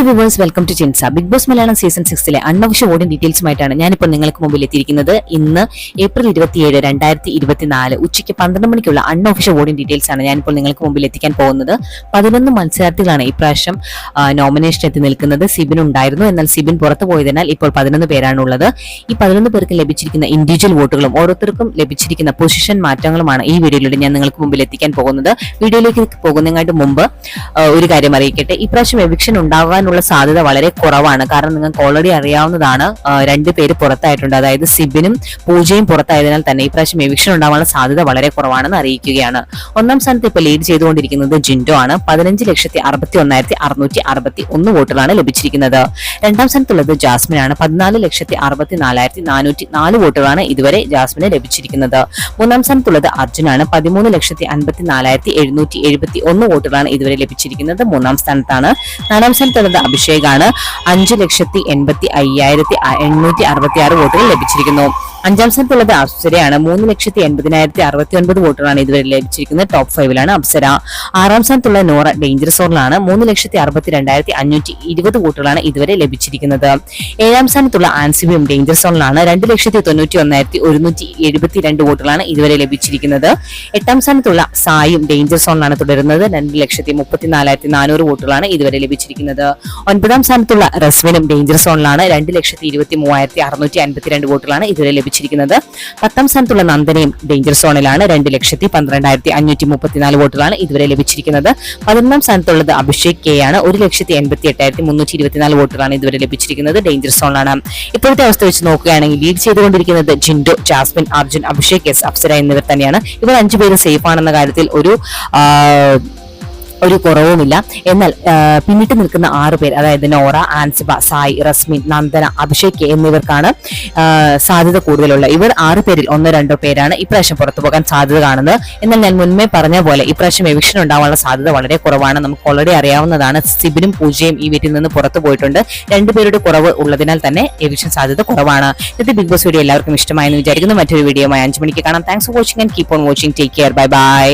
Hello viewers, welcome to ചിൻസ. Bigg Boss Malayalam season 6 unofficial audition ഡീറ്റെയിൽസുമായിട്ടാണ് ഞാനിപ്പോൾ നിങ്ങൾക്ക് മുമ്പിൽ എത്തിയിരിക്കുന്നത്. ഇന്ന് ഏപ്രിൽ 27, 2024 ഉച്ചയ്ക്ക് 12 മണിക്കുള്ള അൺഒഫീഷ്യൽ ഓഡിയൻ ഡീറ്റെയിൽസ് ആണ് ഞാനിപ്പോൾ നിങ്ങൾക്ക് മുമ്പിൽ എത്തിക്കാൻ പോകുന്നത്. 11 മത്സരാർത്ഥികളാണ് ഇപ്രാവശ്യം നോമിനേഷൻ എത്തി നിൽക്കുന്നത്. സിബിൻ ഉണ്ടായിരുന്നു, എന്നാൽ സിബിൻ പുറത്തു പോയതിനാൽ ഇപ്പോൾ 11 പേരാണുള്ളത്. ഈ 11 പേർക്ക് ലഭിച്ചിരിക്കുന്ന ഇൻഡിവിജ്വൽ വോട്ടുകളും ഓരോരുത്തർക്കും ലഭിച്ചിരിക്കുന്ന പൊസിഷൻ മാറ്റങ്ങളുമാണ് ഈ വീഡിയോയിലൂടെ ഞാൻ നിങ്ങൾക്ക് മുമ്പിൽ എത്തിക്കാൻ പോകുന്നത്. വീഡിയോയിലേക്ക് പോകുന്നതിനായിട്ട് മുമ്പ് ഒരു കാര്യം അറിയിക്കട്ടെ. ഇപ്രാവശ്യം എവിക്ഷൻ ഉണ്ടാകാനുള്ള സാധ്യത വളരെ കുറവാണ്. കാരണം നിങ്ങൾക്ക് ഓൾറെഡി അറിയാവുന്നതാണ്, 2 പേര് പുറത്തായിട്ടുണ്ട്. അതായത് സിബിനും പൂജയും പുറത്തായതിനാൽ തന്നെ ഇപ്രാവശ്യം എവിക്ഷൻ ഉണ്ടാകാനുള്ള സാധ്യത വളരെ കുറവാണെന്ന് അറിയിക്കുകയാണ്. ഒന്നാം സ്ഥാനത്ത് ഇപ്പോൾ ലീഡ് ചെയ്തുകൊണ്ടിരിക്കുന്നത് ജിൻഡോ ആണ്. 15,61,661 വോട്ടുകളാണ് ലഭിച്ചിരിക്കുന്നത്. രണ്ടാം സ്ഥാനത്തുള്ളത് ജാസ്മിൻ ആണ്. 14,64,404 വോട്ടുകളാണ് ഇതുവരെ ജാസ്മിന് ലഭിച്ചിരിക്കുന്നത്. മൂന്നാം സ്ഥാനത്തുള്ളത് അർജുനാണ്. 13,54,771 വോട്ടുകളാണ് ഇതുവരെ ലഭിച്ചിരിക്കുന്നത്. മൂന്നാം സ്ഥാനത്താണ്. നാലാം സ്ഥാനത്തുള്ളത് അഭിഷേകാണ്. 5,85,866 വോട്ടുകൾ ലഭിച്ചിരിക്കുന്നു. അഞ്ചാം സ്ഥാനത്തുള്ളത് അപ്സരയാണ്. 3,80,069 വോട്ടുകളാണ് ഇതുവരെ ലഭിച്ചിരിക്കുന്നത്. ടോപ്പ് 5ലാണ് അപ്സര. ആറാം സ്ഥാനത്തുള്ള നോറ ഡേഞ്ചർ സോണിലാണ്. 3,62,220 വോട്ടുകളാണ് ഇതുവരെ ലഭിച്ചിരിക്കുന്നത്. ഏഴാം സ്ഥാനത്തുള്ള ആൻസിബിയും ഡേഞ്ചർ സോണിലാണ്. 2,91,172 വോട്ടുകളാണ് ഇതുവരെ ലഭിച്ചിരിക്കുന്നത്. എട്ടാം സ്ഥാനത്തുള്ള സായും ഡേഞ്ചർ സോണിലാണ് തുടരുന്നത്. 2,34,400 വോട്ടുകളാണ് ഇതുവരെ ലഭിച്ചിരിക്കുന്നത്. ഒൻപതാം സ്ഥാനത്തുള്ള റസ്വിനും ഡേഞ്ചർ സോണിലാണ്. 2,23,652 വോട്ടുകളാണ് ഇതുവരെ ലഭിച്ചിരിക്കുന്നത്. പത്താം സ്ഥാനത്തുള്ള നന്ദനയും ഡേഞ്ചർ സോണിലാണ്. 2,12,534 വോട്ടുകളാണ് ഇതുവരെ ലഭിച്ചിരിക്കുന്നത്. 11ാം സ്ഥാനത്തുള്ളത് അഭിഷേക് കെ ആണ്. 1,88,324 വോട്ടുകളാണ് ഇതുവരെ ലഭിച്ചിരിക്കുന്നത്. ഡേഞ്ചർ സോണിലാണ്. ഇപ്പോഴത്തെ അവസ്ഥ വെച്ച് നോക്കുകയാണെങ്കിൽ ലീഡ് ചെയ്തുകൊണ്ടിരിക്കുന്നത് ജിൻഡോ, ജാസ്മിൻ, അർജുൻ, അഭിഷേക് എസ്, അപ്സര എന്നിവർ തന്നെയാണ്. ഇവർ 5 പേര് സേഫ് ആണെന്ന കാര്യത്തിൽ ഒരു കുറവുമില്ല. എന്നാൽ പിന്നിട്ട് നിൽക്കുന്ന 6 പേർ, അതായത് നോറ, ആൻസിബ, സായ്, റസ്മിൻ, നന്ദന, അഭിഷേക് എന്നിവർക്കാണ് സാധ്യത കൂടുതലുള്ള. ഇവർ 6 പേരിൽ 1-2 പേരാണ് ഇപ്രാവശ്യം പുറത്തു പോകാൻ സാധ്യത കാണുന്നത്. എന്നാൽ ഞാൻ മുൻപേ പറഞ്ഞ പോലെ ഇപ്രാവശ്യം എവിക്ഷൻ ഉണ്ടാവാനുള്ള സാധ്യത വളരെ കുറവാണ്. നമുക്ക് ഓൾറെഡി അറിയാവുന്നതാണ്, സിബിനും പൂജയും ഈ വീട്ടിൽ നിന്ന് പുറത്തു പോയിട്ടുണ്ട്. 2 പേരുടെ കുറവ് ഉള്ളതിനാൽ തന്നെ എവിക്ഷൻ സാധ്യത കുറവാണ്. ഇന്നത്തെ ബിഗ് ബോസ് വീഡിയോ എല്ലാവർക്കും ഇഷ്ടമായെന്ന് വിചാരിക്കുന്നു. മറ്റൊരു വീഡിയോയുമായി 5 മണിക്ക് കാണാം. Thanks for watching and keep on watching. Take care. Bye bye.